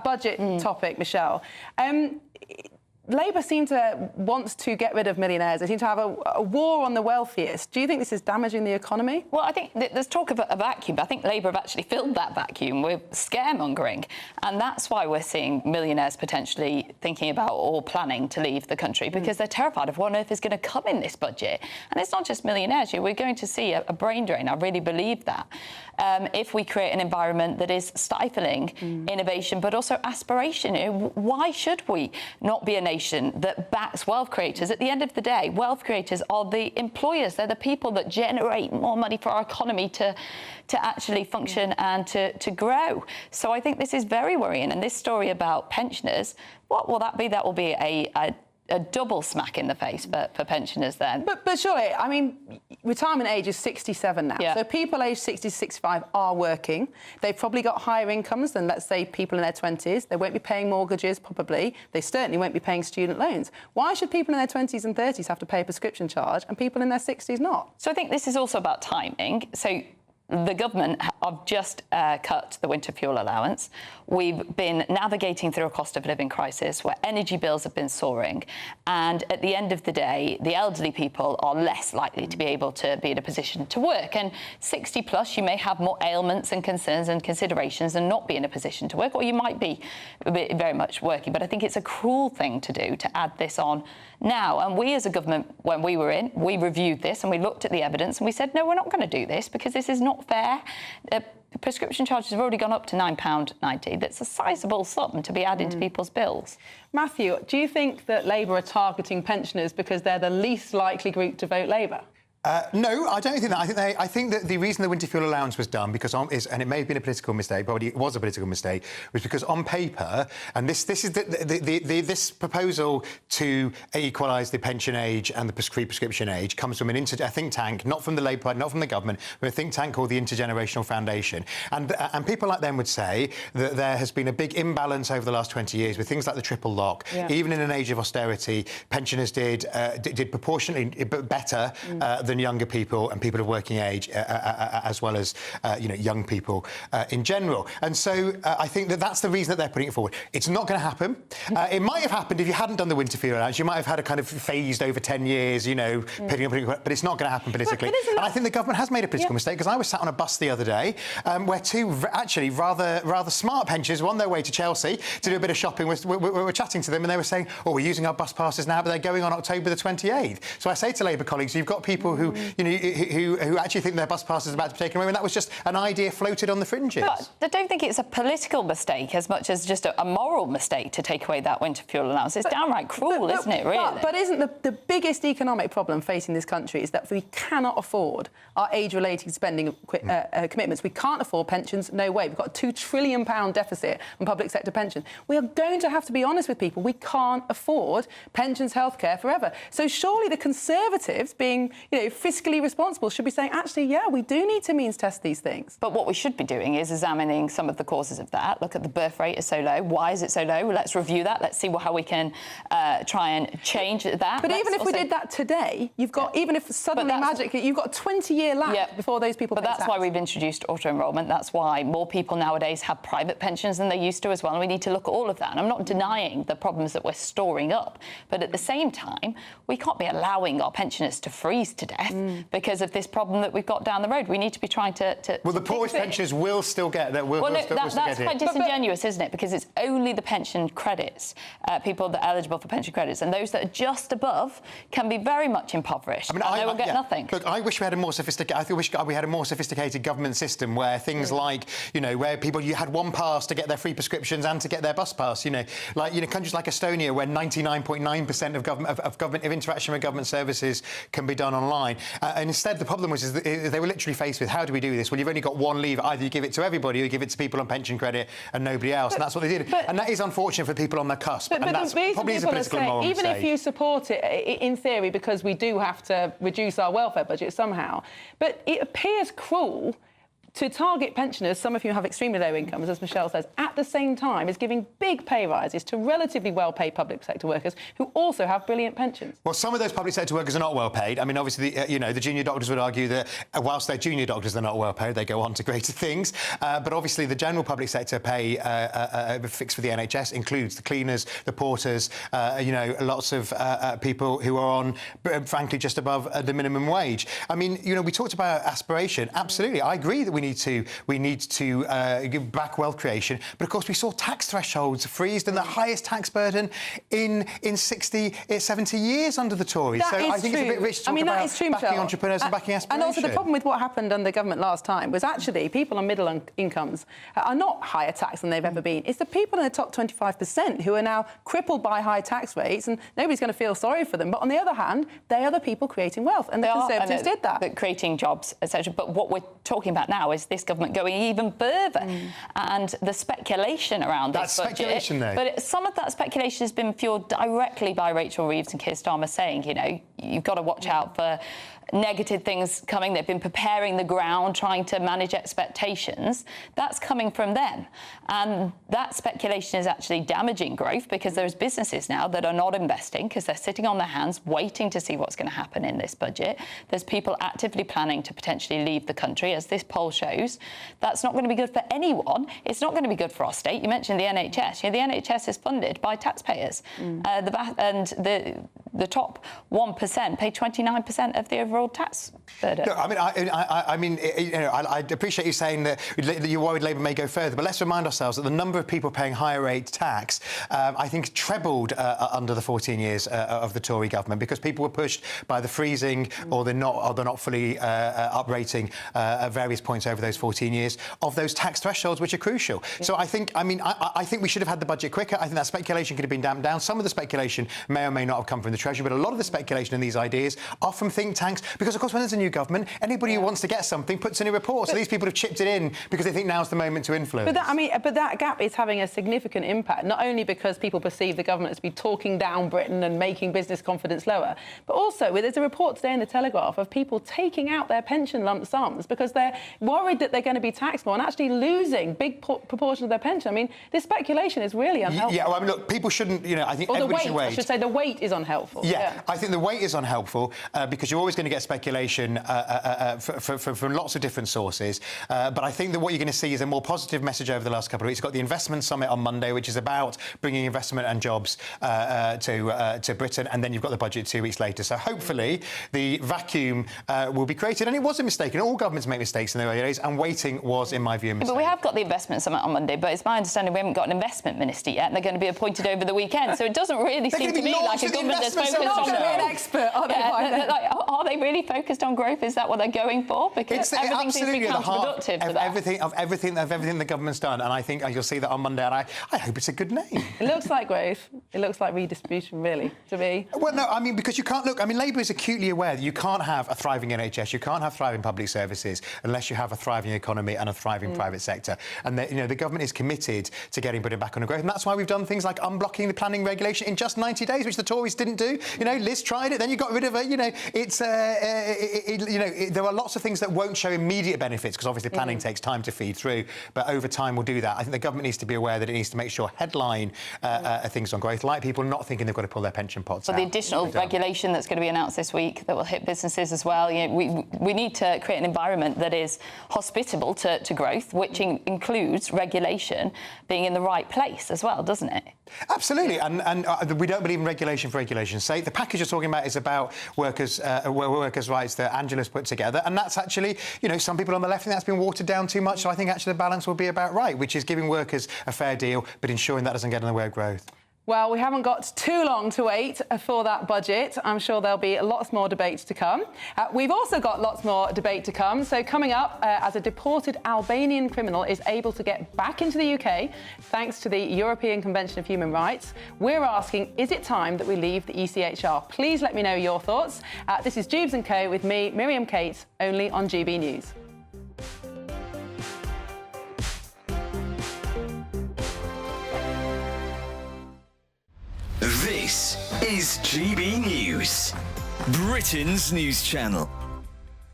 budget topic, Michelle. Labour seem to want to get rid of millionaires. They seem to have a war on the wealthiest. Do you think this is damaging the economy? Well, I think there's talk of a vacuum, but I think Labour have actually filled that vacuum with scaremongering. And that's why we're seeing millionaires potentially thinking about or planning to leave the country, because they're terrified of what on earth is going to come in this budget. And it's not just millionaires. We're going to see a brain drain. I really believe that. If we create an environment that is stifling innovation, but also aspiration. Why should we not be a nation that backs wealth creators? At the end of the day, wealth creators are the employers. They're the people that generate more money for our economy to actually function and to grow. So I think this is very worrying. And this story about pensioners, what will that be? That will be a double smack in the face for pensioners then. But surely, I mean, retirement age is 67 now. So people aged 60 to 65 are working. They've probably got higher incomes than, let's say, people in their 20s. They won't be paying mortgages, probably. They certainly won't be paying student loans. Why should people in their 20s and 30s have to pay a prescription charge and people in their 60s not? So I think this is also about timing. So the government have just cut the winter fuel allowance. We've been navigating through a cost of living crisis where energy bills have been soaring. And at the end of the day, the elderly people are less likely to be able to be in a position to work. And 60 plus, you may have more ailments and concerns and considerations and not be in a position to work, or you might be very much working. But I think it's a cruel thing to do to add this on now. And we as a government, when we were in, we reviewed this and we looked at the evidence and we said, no, we're not going to do this because this is not fair. Prescription charges have already gone up to £9.90. That's a sizable sum to be added to people's bills. Matthew, do you think that Labour are targeting pensioners because they're the least likely group to vote Labour? No, I don't think that. I think that the reason the winter fuel allowance was done, and it may have been a political mistake, probably it was a political mistake, was because on paper, and this is this proposal to equalise the pension age and the prescription age comes from a think tank, not from the Labour Party, not from the government, but a think tank called the Intergenerational Foundation. And people like them would say that there has been a big imbalance over the last 20 years with things like the triple lock. Yeah. Even in an age of austerity, pensioners did proportionately better than younger people and people of working age, as well as young people in general. And so I think that that's the reason that they're putting it forward. It's not going to happen. It might have happened if you hadn't done the winter fuel allowance. You might have had a kind of phased over 10 years, but it's not going to happen politically. And I think the government has made a political mistake, because I was sat on a bus the other day where two actually rather smart pensioners were on their way to Chelsea to do a bit of shopping. We were chatting to them and they were saying, oh, we're using our bus passes now, but they're going on October the 28th. So I say to Labour colleagues, you've got people who actually think their bus pass is about to be taken away, and that was just an idea floated on the fringes. But I don't think it's a political mistake as much as just a moral mistake to take away that winter fuel allowance. It's downright cruel, isn't it, really? But isn't the biggest economic problem facing this country is that we cannot afford our age-related spending commitments. We can't afford pensions, no way. We've got a £2 trillion deficit on public sector pensions. We are going to have to be honest with people. We can't afford pensions, healthcare forever. So surely the Conservatives, being fiscally responsible, should be saying, actually, yeah, we do need to means test these things. But what we should be doing is examining some of the causes of that. Look at the birth rate is so low. Why is it so low? Let's review that. Let's see how we can try and change that. But even if we did that today, you've got, even if suddenly magically, you've got a 20-year lag before those people pay tax. But that's why we've introduced auto-enrolment. That's why more people nowadays have private pensions than they used to as well. And we need to look at all of that. And I'm not denying the problems that we're storing up. But at the same time, we can't be allowing our pensioners to freeze to death because of this problem that we've got down the road. We need to be trying to well, the poorest pensioners will still get that. That's quite disingenuous, isn't it? Because it's only the pension credits, people that are eligible for pension credits, and those that are just above can be very much impoverished. I mean, they will get nothing. Look, I wish we had a more sophisticated. I wish we had a more sophisticated government system where things like, where you had one pass to get their free prescriptions and to get their bus pass. Countries like Estonia, where 99.9% of government interaction with government services can be done online. And instead, the problem was they were literally faced with, how do we do this? Well, you've only got one lever. Either you give it to everybody or you give it to people on pension credit and nobody else. And that's what they did. And that is unfortunate for people on the cusp. But that's probably is a political and moral even mistake. If you support it, in theory, because we do have to reduce our welfare budget somehow, but it appears cruel to target pensioners, some of whom have extremely low incomes, as Michelle says, at the same time as giving big pay rises to relatively well-paid public sector workers who also have brilliant pensions. Well, some of those public sector workers are not well paid. I mean, obviously, the junior doctors would argue that whilst they're junior doctors, they're not well paid. They go on to greater things. But obviously, the general public sector pay fixed for the NHS includes the cleaners, the porters, lots of people who are on, frankly, just above the minimum wage. I mean, we talked about aspiration. Absolutely, I agree that we need to give back wealth creation, but of course we saw tax thresholds freezed and the highest tax burden in 70 years under the Tories. That so is I think true. it's a bit rich to talk about backing entrepreneurs and backing aspiration. And also the problem with what happened under government last time was actually people on middle incomes are not higher taxed than they've ever been. It's the people in the top 25% who are now crippled by high tax rates, and nobody's going to feel sorry for them. But on the other hand, they are the people creating wealth, and the Conservatives did that. But creating jobs, etc. But what we're talking about now is this government going even further, and the speculation around this budget. Speculation, though. But some of that speculation has been fueled directly by Rachel Reeves and Keir Starmer saying, you've got to watch out for negative things coming. They've been preparing the ground, trying to manage expectations. That's coming from them. And that speculation is actually damaging growth, because there's businesses now that are not investing because they're sitting on their hands waiting to see what's going to happen in this budget. There's people actively planning to potentially leave the country, as this poll shows. That's not going to be good for anyone. It's not going to be good for our state. You mentioned the NHS. You know, the NHS is funded by taxpayers. The top 1% pay 29% of the overall tax burden. Look, I mean, I appreciate you saying that you're worried Labour may go further, but let's remind ourselves that the number of people paying higher rate tax, I think, trebled under the 14 years of the Tory government, because people were pushed by the freezing or they're not fully uprating at various points over those 14 years of those tax thresholds, which are crucial. Yeah. So I think we should have had the budget quicker. I think that speculation could have been damped down. Some of the speculation may or may not have come from the Treasury, but a lot of the speculation and these ideas are from think tanks, because, of course, when there's a new government, anybody who wants to get something puts in a report. So these people have chipped it in because they think now's the moment to influence. But that gap is having a significant impact, not only because people perceive the government as be talking down Britain and making business confidence lower, but also there's a report today in the Telegraph of people taking out their pension lump sums because they're worried that they're going to be taxed more and actually losing big proportions of their pension. I mean, this speculation is really unhelpful. Yeah, well, I mean, look, people shouldn't, I think everybody should wait. I should say the weight is unhelpful. Yeah, I think the weight is unhelpful because you're always going to get speculation from lots of different sources. But I think that what you're going to see is a more positive message over the last couple of weeks. You've got the Investment Summit on Monday, which is about bringing investment and jobs to Britain, and then you've got the budget 2 weeks later. So hopefully the vacuum will be created. And it was a mistake, and all governments make mistakes in the early days, and waiting was, in my view, a mistake. But we have got the Investment Summit on Monday, but it's my understanding we haven't got an investment minister yet, and they're going to be appointed over the weekend. So it doesn't really seem to me like a government that's focused on growth. An expert, are they? Are they really focused on growth? Is that what they're going for? Because everything seems to be counterproductive for that. Everything the government's done, and I think you'll see that on Monday, and I hope it's a good name. It looks like growth. It looks like redistribution, really, to me. Well, no, I mean, because you can't look. I mean, Labour is acutely aware that you can't have a thriving NHS, you can't have thriving public services unless you have a thriving economy and a thriving private sector. And the government is committed to getting Britain back on the growth, and that's why we've done things like unblocking the planning regulation in just 90 days, which the Tories didn't do. Liz tried it, then you got rid of her. There are lots of things that won't show immediate benefits because obviously planning takes time to feed through, but over time we'll do that. I think the government needs to be aware that it needs to make sure headline things on growth, like people not thinking they've got to pull their pension pots out. The additional regulation that's going to be announced this week that will hit businesses as well. We need to create an environment that is hospitable to growth, which includes regulation being in the right place as well, doesn't it? Absolutely, and we don't believe in regulation for regulation's sake. The package you're talking about is about workers' rights that Angela's put together, and that's actually, some people on the left think that's been watered down too much, so I think actually the balance will be about right, which is giving workers a fair deal, but ensuring that doesn't get in the way of growth. Well, we haven't got too long to wait for that budget. I'm sure there'll be lots more debates to come. We've also got lots more debate to come. So coming up, as a deported Albanian criminal is able to get back into the UK thanks to the European Convention of Human Rights, we're asking, is it time that we leave the ECHR? Please let me know your thoughts. This is Dewbs & Co. with me, Miriam Cates, only on GB News. This is GB News, Britain's news channel.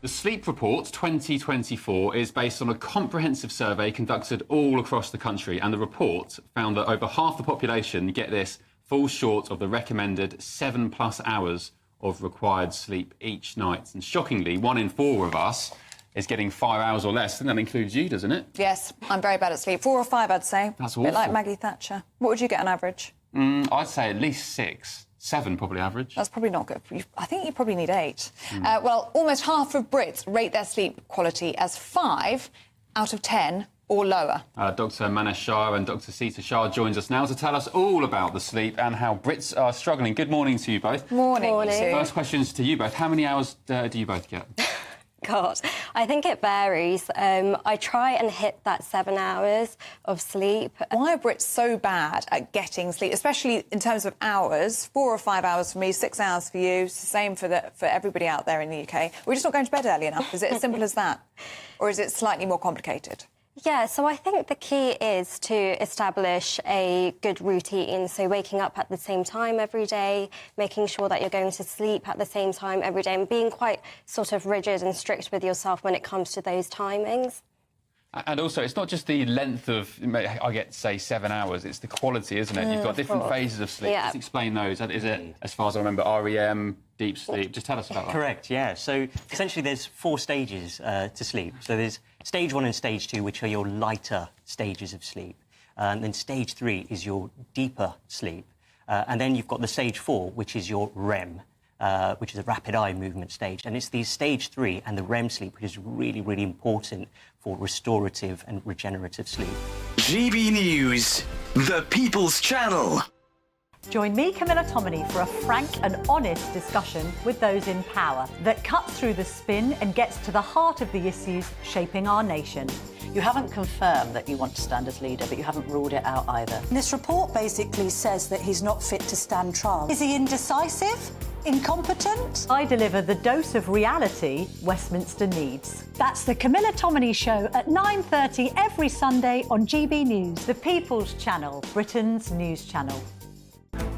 The Sleep Report 2024 is based on a comprehensive survey conducted all across the country, and the report found that over half the population, get this, falls short of the recommended 7+ hours of required sleep each night. And shockingly, 1 in 4 of us is getting 5 hours or less, and that includes you, doesn't it? Yes, I'm very bad at sleep. 4 or 5, I'd say. That's awful. A bit like awful. Maggie Thatcher. What would you get on average? I'd say at least 6. 7 probably average. That's probably not good. I think you probably need 8. Well, almost half of Brits rate their sleep quality as 5 out of 10 or lower. Dr Manesh Shah and Dr Sita Shah joins us now to tell us all about the sleep and how Brits are struggling. Good morning to you both. Morning. First questions to you both. How many hours do you both get? God, I think it varies. I try and hit that 7 hours of sleep. Why are Brits so bad at getting sleep, especially in terms of hours? 4 or 5 hours for me, 6 hours for you. It's the same for everybody out there in the UK. We're just not going to bed early enough. Is it as simple as that? Or is it slightly more complicated? Yeah, so I think the key is to establish a good routine. So waking up at the same time every day, making sure that you're going to sleep at the same time every day, and being quite sort of rigid and strict with yourself when it comes to those timings. And also, it's not just the length of, I get, say, 7 hours, it's the quality, isn't it? You've got different phases of sleep. Yeah. Just explain those. Is it, as far as I remember, REM, deep sleep? Just tell us about that. Correct, yeah. So essentially there's 4 stages to sleep. So there's stage 1 and stage 2, which are your lighter stages of sleep. Then stage 3 is your deeper sleep. And then you've got the stage 4, which is your REM. Which is a rapid eye movement stage. And it's the stage 3 and the REM sleep which is really, really important for restorative and regenerative sleep. GB News, the People's Channel. Join me, Camilla Tominey, for a frank and honest discussion with those in power that cuts through the spin and gets to the heart of the issues shaping our nation. You haven't confirmed that you want to stand as leader, but you haven't ruled it out either. This report basically says that he's not fit to stand trial. Is he indecisive? Incompetent? I deliver the dose of reality Westminster needs. That's the Camilla Tominey Show at 9:30 every Sunday on GB News, the People's Channel, Britain's news channel.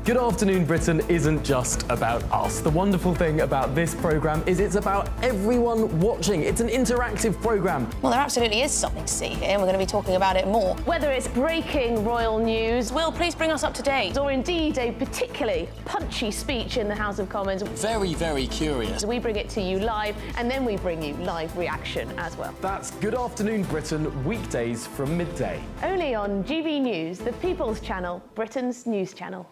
Good Afternoon Britain isn't just about us. The wonderful thing about this programme is it's about everyone watching. It's an interactive programme. Well, there absolutely is something to see here, and we're going to be talking about it more. Whether it's breaking royal news, Will, please bring us up to date. or indeed a particularly punchy speech in the House of Commons, Very, very curious. we bring it to you live, and then we bring you live reaction as well. That's Good Afternoon Britain, weekdays from midday. Only on GB News, the People's Channel, Britain's news channel.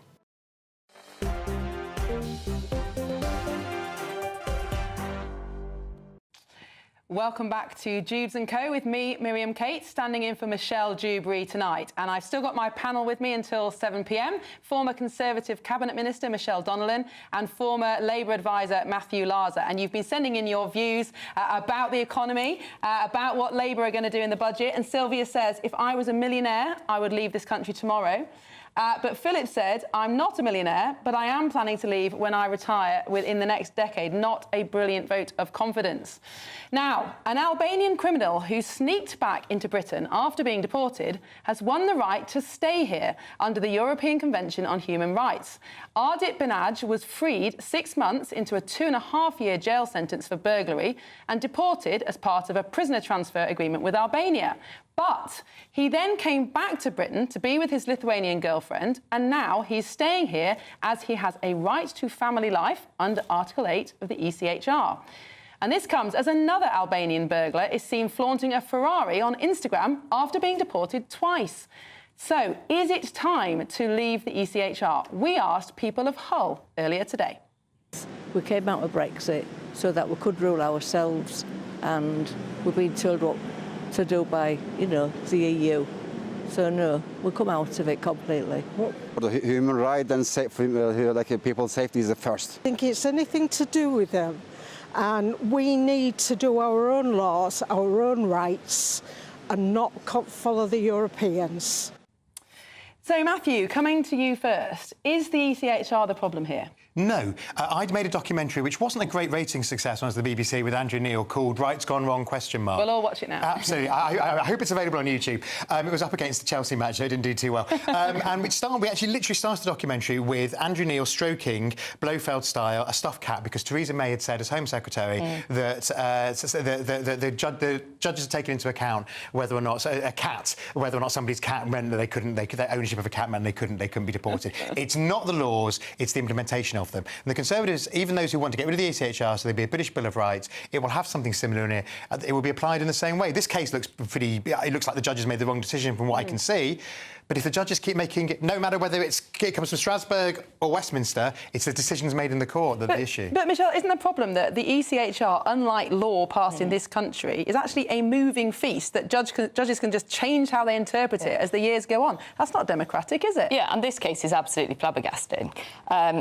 Welcome back to Dewbs & Co. with me, Miriam Cates, standing in for Michelle Dewberry tonight. And I've still got my panel with me until 7 p.m. Former Conservative Cabinet Minister Michelle Donnellan and former Labour advisor Matthew Larser. And you've been sending in your views about the economy, about what Labour are going to do in the budget. And Sylvia says, if I was a millionaire, I would leave this country tomorrow. But Philip said, I'm not a millionaire, but I am planning to leave when I retire within the next decade. Not a brilliant vote of confidence. Now, an Albanian criminal who sneaked back into Britain after being deported has won the right to stay here under the European Convention on Human Rights. Ardit Binaj was freed 6 months into a 2.5-year jail sentence for burglary and deported as part of a prisoner transfer agreement with Albania. But he then came back to Britain to be with his Lithuanian girlfriend, and now he's staying here as he has a right to family life under Article 8 of the ECHR. And this comes as another Albanian burglar is seen flaunting a Ferrari on Instagram after being deported twice. So, is it time to leave the ECHR? We asked people of Hull earlier today. We came out of Brexit so that we could rule ourselves, and we've been told what to do by, the EU. So no, we'll come out of it completely. The human right and people's safety is the first. I think it's anything to do with them, and we need to do our own laws, our own rights, and not follow the Europeans. So Matthew, coming to you first, is the ECHR the problem here? No. I'd made a documentary which wasn't a great rating success when it was the BBC with Andrew Neil called Right's Gone Wrong? We'll all watch it now. Absolutely. I hope it's available on YouTube. It was up against the Chelsea match, so it didn't do too well. And we actually literally started the documentary with Andrew Neil stroking, Blofeld style, a stuffed cat because Theresa May had said as Home Secretary that the judges had taken into account whether or not somebody's cat meant that their ownership of a cat meant they couldn't be deported. It's not the laws, it's the implementation of them. And the Conservatives, even those who want to get rid of the ECHR so there'd be a British Bill of Rights, it will have something similar in it. It will be applied in the same way. This case looks it looks like the judges made the wrong decision from what I can see. But if the judges keep making it, no matter whether it comes from Strasbourg or Westminster, it's the decisions made in the court that the issue. But Michelle, isn't the problem that the ECHR, unlike law passed in this country, is actually a moving feast that judges can just change how they interpret it as the years go on? That's not democratic, is it? Yeah, and this case is absolutely flabbergasting.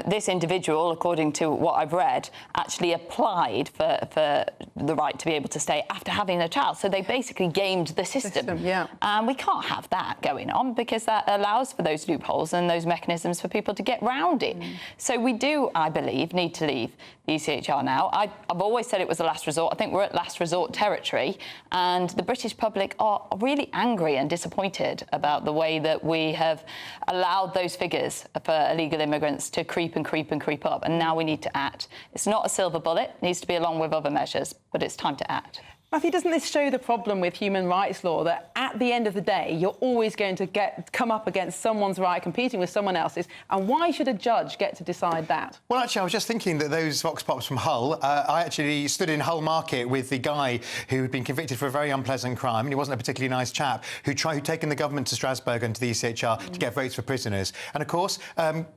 This individual, according to what I've read, actually applied for the right to be able to stay after having a child. So they basically gamed the system. And we can't have that going on, because that allows for those loopholes and those mechanisms for people to get round it. So we do, I believe, need to leave the ECHR now. I've always said it was a last resort. I think we're at last resort territory, and the British public are really angry and disappointed about the way that we have allowed those figures for illegal immigrants to creep and creep and creep up, and now we need to act. It's not a silver bullet, it needs to be along with other measures, but it's time to act. Matthew, doesn't this show the problem with human rights law, that at the end of the day, you're always going to come up against someone's right competing with someone else's, and why should a judge get to decide that? Well, actually, I was just thinking that those Vox Pops from Hull, I actually stood in Hull Market with the guy who had been convicted for a very unpleasant crime, and he wasn't a particularly nice chap, who'd taken the government to Strasbourg and to the ECHR to get votes for prisoners. And, of course,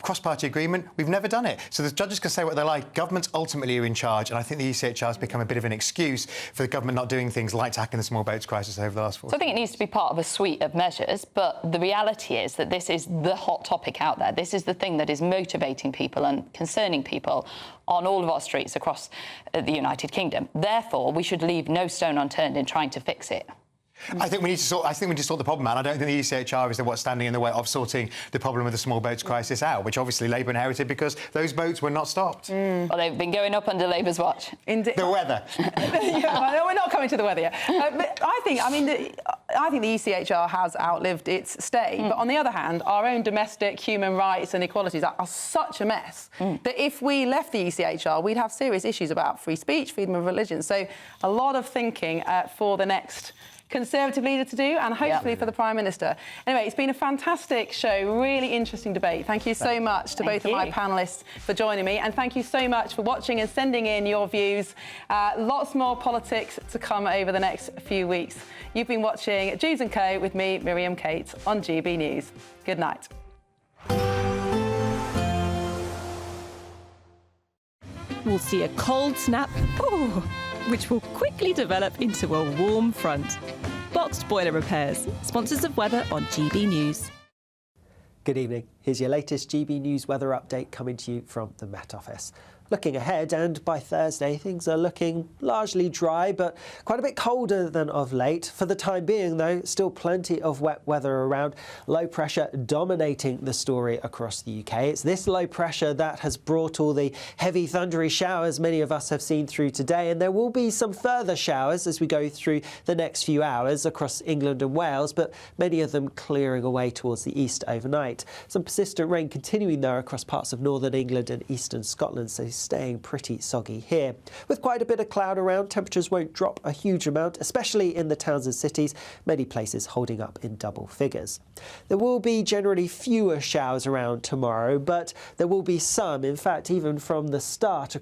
cross-party agreement, we've never done it. So the judges can say what they like. Governments ultimately are in charge, and I think the ECHR has become a bit of an excuse for the government not doing things like tackling the small boats crisis over the last 4 years. So I think it needs to be part of a suite of measures, but the reality is that this is the hot topic out there. This is the thing that is motivating people and concerning people on all of our streets across the United Kingdom. Therefore, we should leave no stone unturned in trying to fix it. I think we need to sort the problem out. I don't think the ECHR is what's standing in the way of sorting the problem of the small boats crisis out, which obviously Labour inherited because those boats were not stopped. Well, they've been going up under Labour's watch. The weather. Well, we're not coming to the weather yet. But I think the ECHR has outlived its stay. But on the other hand, our own domestic human rights and equalities are such a mess that if we left the ECHR, we'd have serious issues about free speech, freedom of religion. So a lot of thinking for the next Conservative leader to do, and hopefully for the Prime Minister. Anyway, it's been a fantastic show, really interesting debate. Thank you so much to both of my panellists for joining me, and thank you so much for watching and sending in your views. Lots more politics to come over the next few weeks. You've been watching Dewbs & Co with me, Miriam Cates, on GB News. Good night. We'll see a cold snap, which will quickly develop into a warm front. Boxed Boiler Repairs, sponsors of weather on GB News. Good evening. Here's your latest GB News weather update coming to you from the Met Office. Looking ahead, and by Thursday, things are looking largely dry, but quite a bit colder than of late. For the time being, though, still plenty of wet weather around. Low pressure dominating the story across the UK. It's this low pressure that has brought all the heavy thundery showers many of us have seen through today, and there will be some further showers as we go through the next few hours across England and Wales, but many of them clearing away towards the east overnight. Some persistent rain continuing, though, across parts of northern England and eastern Scotland, so staying pretty soggy here. With quite a bit of cloud around, temperatures won't drop a huge amount, especially in the towns and cities, many places holding up in double figures. There will be generally fewer showers around tomorrow, but there will be some, in fact, even from the start